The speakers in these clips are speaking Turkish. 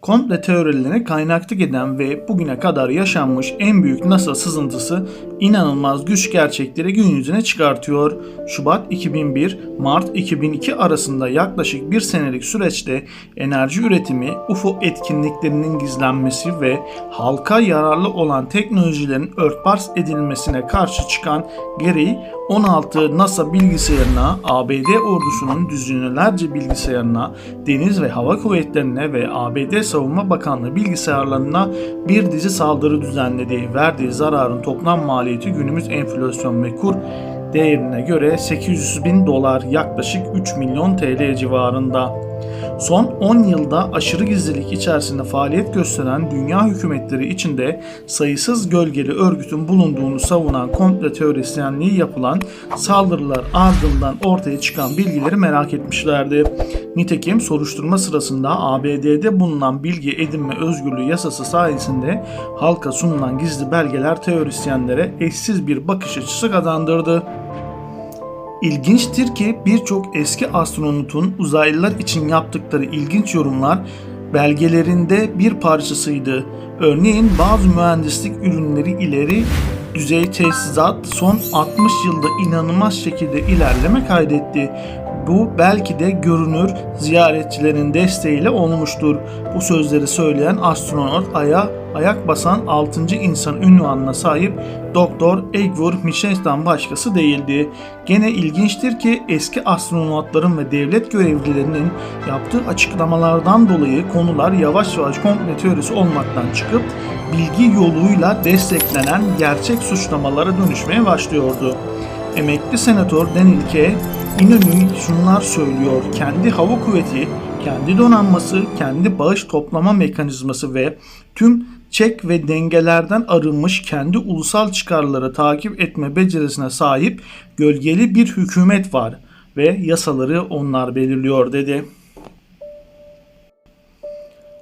Komple teorilerini kaynaklık eden ve bugüne kadar yaşanmış en büyük NASA sızıntısı inanılmaz güç gerçekleri gün yüzüne çıkartıyor. Şubat 2001, Mart 2002 arasında yaklaşık bir senelik süreçte enerji üretimi, UFO etkinliklerinin gizlenmesi ve halka yararlı olan teknolojilerin örtbas edilmesine karşı çıkan Gary, 16 NASA bilgisayarına, ABD ordusunun düzinelerce bilgisayarına, Deniz ve Hava Kuvvetleri'ne ve ABD Savunma Bakanlığı bilgisayarlarına bir dizi saldırı düzenledi. Verdiği zararın toplam maliyeti günümüz enflasyon ve kur değerine göre $800.000, yaklaşık 3 milyon TL civarında. Son 10 yılda aşırı gizlilik içerisinde faaliyet gösteren dünya hükümetleri içinde sayısız gölgeli örgütün bulunduğunu savunan komple teorisyenliği yapılan saldırılar ardından ortaya çıkan bilgileri merak etmişlerdi. Nitekim soruşturma sırasında ABD'de bulunan bilgi edinme özgürlüğü yasası sayesinde halka sunulan gizli belgeler teorisyenlere eşsiz bir bakış açısı kazandırdı. İlginçtir ki birçok eski astronotun uzaylılar için yaptıkları ilginç yorumlar belgelerinde bir parçasıydı. Örneğin bazı mühendislik ürünleri ileri düzey tesisat son 60 yılda inanılmaz şekilde ilerleme kaydetti. Bu belki de görünür ziyaretçilerin desteğiyle olmuştur. Bu sözleri söyleyen astronot Ay'a ayak basan 6. insan unvanına sahip Dr. Edward Mitchell'dan başkası değildi. Gene ilginçtir ki eski astronotların ve devlet görevlilerinin yaptığı açıklamalardan dolayı konular yavaş yavaş komple teorisi olmaktan çıkıp bilgi yoluyla desteklenen gerçek suçlamalara dönüşmeye başlıyordu. Emekli senatör Daniel K. Inouye şunlar söylüyor: kendi hava kuvveti, kendi donanması, kendi bağış toplama mekanizması ve tüm çek ve dengelerden arınmış kendi ulusal çıkarları takip etme becerisine sahip gölgeli bir hükümet var ve yasaları onlar belirliyor dedi.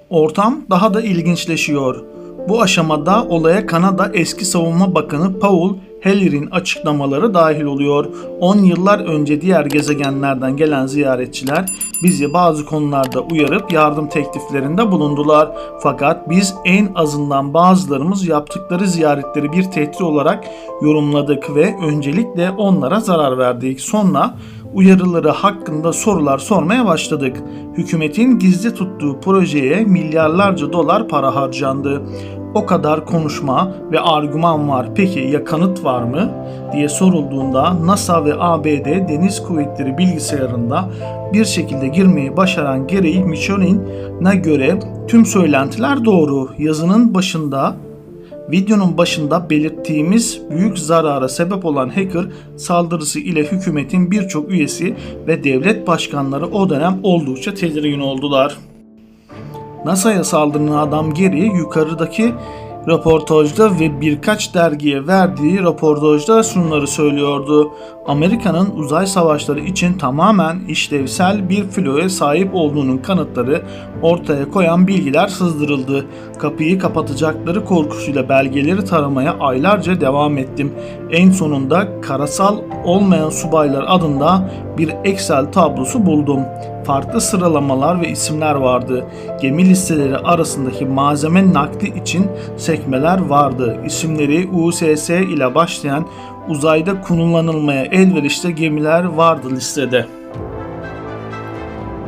Ortam daha da ilginçleşiyor. Bu aşamada olaya Kanada eski Savunma Bakanı Paul Heller'in açıklamaları dahil oluyor. 10 yıllar önce diğer gezegenlerden gelen ziyaretçiler bizi bazı konularda uyarıp yardım tekliflerinde bulundular. Fakat biz en azından bazılarımız yaptıkları ziyaretleri bir tehdit olarak yorumladık ve öncelikle onlara zarar verdik. Sonra uyarıları hakkında sorular sormaya başladık. Hükümetin gizli tuttuğu projeye milyarlarca dolar para harcandı. O kadar konuşma ve argüman var. Peki ya kanıt var mı diye sorulduğunda NASA ve ABD Deniz Kuvvetleri bilgisayarında bir şekilde girmeyi başaran Gary Mitchell'ine göre tüm söylentiler doğru. Videonun başında belirttiğimiz büyük zarara sebep olan hacker saldırısı ile hükümetin birçok üyesi ve devlet başkanları o dönem oldukça tedirgin oldular. NASA'ya saldıran adam Gary yukarıdaki röportajda ve birkaç dergiye verdiği röportajda şunları söylüyordu: Amerika'nın uzay savaşları için tamamen işlevsel bir filoya sahip olduğunun kanıtları ortaya koyan bilgiler sızdırıldı. Kapıyı kapatacakları korkusuyla belgeleri taramaya aylarca devam ettim. En sonunda karasal olmayan subaylar adında bir Excel tablosu buldum. Farklı sıralamalar ve isimler vardı. Gemi listeleri arasındaki malzeme nakli için sekmeler vardı. İsimleri USS ile başlayan uzayda kullanılmaya elverişli gemiler vardı listede.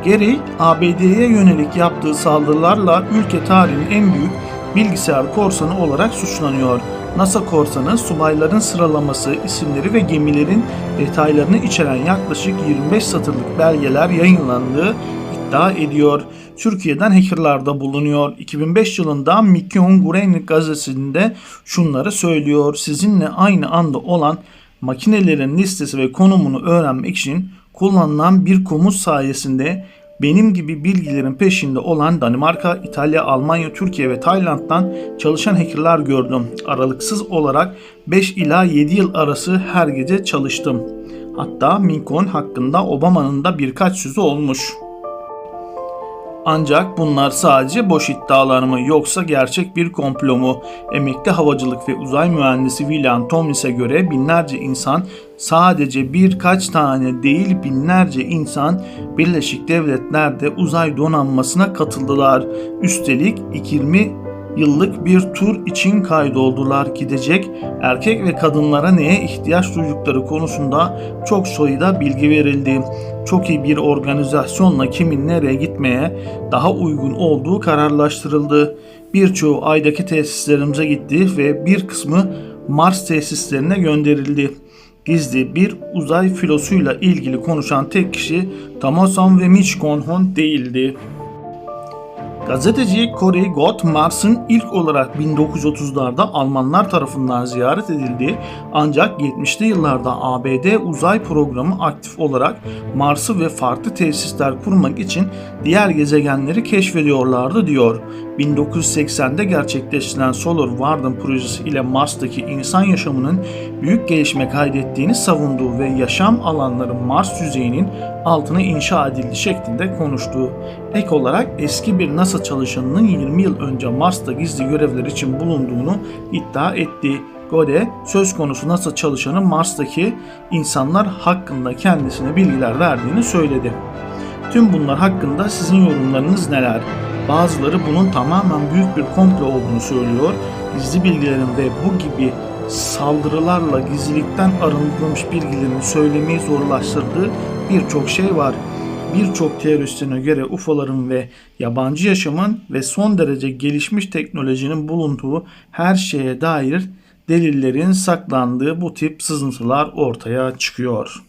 Gary, ABD'ye yönelik yaptığı saldırılarla ülke tarihinin en büyük bilgisayar korsanı olarak suçlanıyor. NASA korsanı subayların sıralaması, isimleri ve gemilerin detaylarını içeren yaklaşık 25 satırlık belgeler yayınlandığı iddia ediyor. Türkiye'den hackerlar da bulunuyor. 2005 yılında Mikyon Gureynik gazetesinde şunları söylüyor: sizinle aynı anda olan makinelerin listesi ve konumunu öğrenmek için kullanılan bir komut sayesinde benim gibi bilgilerin peşinde olan Danimarka, İtalya, Almanya, Türkiye ve Tayland'dan çalışan hackerlar gördüm. Aralıksız olarak 5 ila 7 yıl arası her gece çalıştım. Hatta Lincoln hakkında Obama'nın da birkaç sözü olmuş. Ancak bunlar sadece boş iddialar mı yoksa gerçek bir komplo mu? Emekli havacılık ve uzay mühendisi William Tomlins'e göre binlerce insan, sadece birkaç tane değil binlerce insan Birleşik Devletler'de uzay donanmasına katıldılar. Üstelik 20 yıllık bir tur için kaydoldular. Gidecek erkek ve kadınlara neye ihtiyaç duydukları konusunda çok sayıda bilgi verildi. Çok iyi bir organizasyonla kimin nereye gitmeye daha uygun olduğu kararlaştırıldı. Birçoğu aydaki tesislerimize gitti ve bir kısmı Mars tesislerine gönderildi. Gizli bir uzay filosuyla ilgili konuşan tek kişi Tamosan ve Mitch Conhon değildi. Gazeteci Corey Gott, Mars'ın ilk olarak 1930'larda Almanlar tarafından ziyaret edildi, ancak 70'li yıllarda ABD uzay programı aktif olarak Mars'ı ve farklı tesisler kurmak için diğer gezegenleri keşfediyorlardı diyor. 1980'de gerçekleştirilen Solar Warden projesi ile Mars'taki insan yaşamının büyük gelişme kaydettiğini savunduğu ve yaşam alanları Mars yüzeyinin altına inşa edildi şeklinde konuştu. Ek olarak eski bir NASA çalışanının 20 yıl önce Mars'ta gizli görevler için bulunduğunu iddia etti. Gode, söz konusu NASA çalışanı Mars'taki insanlar hakkında kendisine bilgiler verdiğini söyledi. Tüm bunlar hakkında sizin yorumlarınız neler? Bazıları bunun tamamen büyük bir komplo olduğunu söylüyor. Gizli bilgilerin ve bu gibi saldırılarla gizlilikten arındırılmış bilgilerin söylemeyi zorlaştırdığı birçok şey var. Birçok teoristine göre UFO'ların ve yabancı yaşamın ve son derece gelişmiş teknolojinin bulunduğu her şeye dair delillerin saklandığı bu tip sızıntılar ortaya çıkıyor.